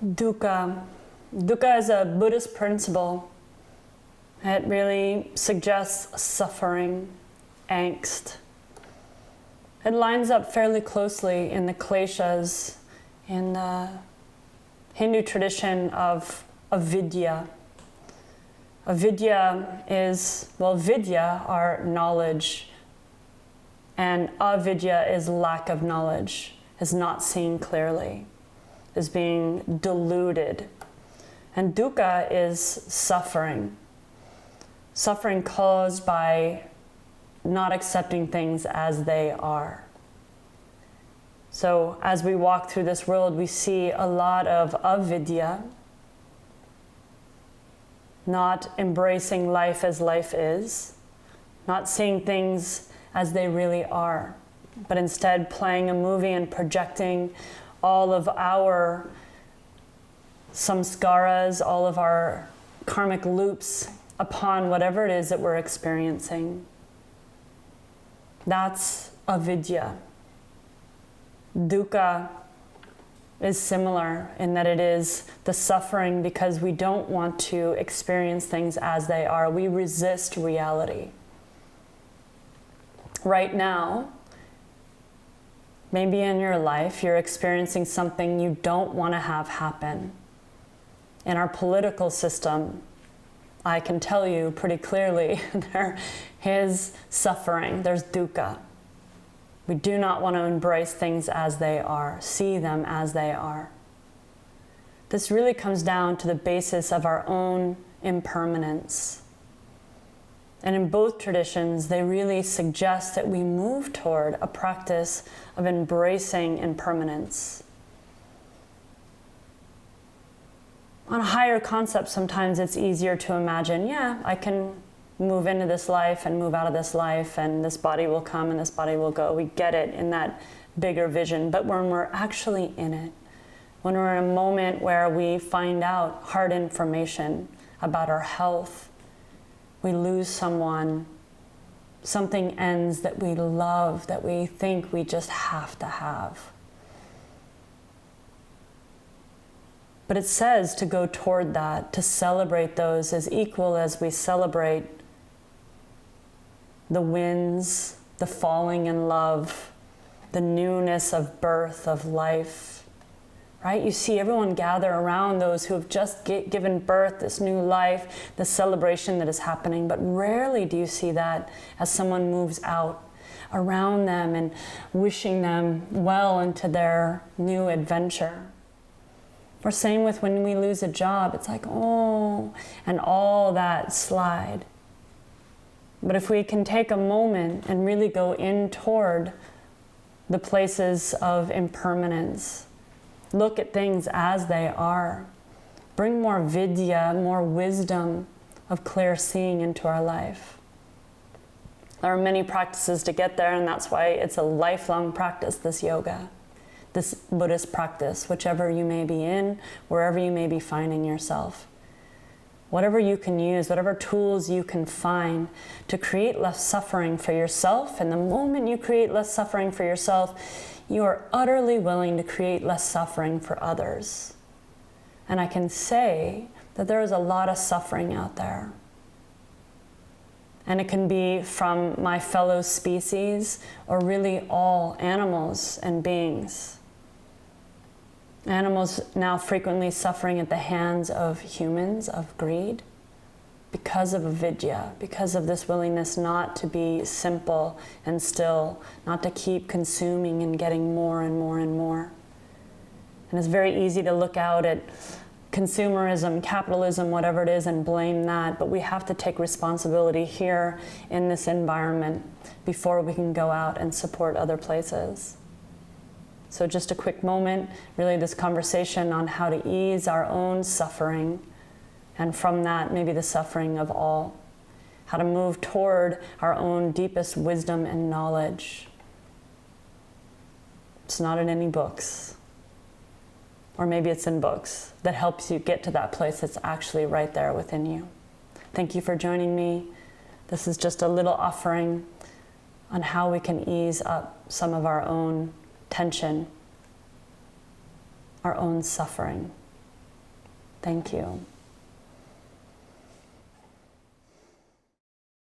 Dukha. Dukha is a Buddhist principle. It really suggests suffering, angst. It lines up fairly closely in the kleshas, in the Hindu tradition of avidya. Avidya is, well, vidya are knowledge, and avidya is lack of knowledge, is not seeing clearly, is being deluded. And dukkha is suffering. Suffering caused by not accepting things as they are. So as we walk through this world, we see a lot of avidya, not embracing life as life is, not seeing things as they really are, but instead playing a movie and projecting all of our samskaras, all of our karmic loops upon whatever it is that we're experiencing. That's avidya. Dukkha is similar in that it is the suffering because we don't want to experience things as they are. We resist reality. Right now, maybe in your life, you're experiencing something you don't want to have happen. In our political system, I can tell you pretty clearly, there is suffering, there's dukkha. We do not want to embrace things as they are, see them as they are. This really comes down to the basis of our own impermanence. And in both traditions, they really suggest that we move toward a practice of embracing impermanence. On a higher concept, sometimes it's easier to imagine, yeah, I can move into this life and move out of this life, and this body will come and this body will go. We get it in that bigger vision. But when we're actually in it, when we're in a moment where we find out hard information about our health, we lose someone, something ends that we love, that we think we just have to have. But it says to go toward that, to celebrate those as equal as we celebrate the wins, the falling in love, the newness of birth, of life, right? You see everyone gather around those who have just given birth, this new life, the celebration that is happening, but rarely do you see that as someone moves out around them and wishing them well into their new adventure. Or same with when we lose a job, it's like, oh, and all that slide. But if we can take a moment and really go in toward the places of impermanence, look at things as they are, bring more vidya, more wisdom of clear seeing into our life. There are many practices to get there, and that's why it's a lifelong practice, this yoga, this Buddhist practice, whichever you may be in, wherever you may be finding yourself. Whatever you can use, whatever tools you can find to create less suffering for yourself. And the moment you create less suffering for yourself, you are utterly willing to create less suffering for others. And I can say that there is a lot of suffering out there. And it can be from my fellow species or really all animals and beings. Animals now frequently suffering at the hands of humans, of greed, because of avidya, because of this willingness not to be simple and still, not to keep consuming and getting more and more and more. And it's very easy to look out at consumerism, capitalism, whatever it is, and blame that, but we have to take responsibility here in this environment before we can go out and support other places. So just a quick moment, really this conversation on how to ease our own suffering, and from that, maybe the suffering of all. How to move toward our own deepest wisdom and knowledge. It's not in any books. Or maybe it's in books that helps you get to that place that's actually right there within you. Thank you for joining me. This is just a little offering on how we can ease up some of our own tension, our own suffering. Thank you.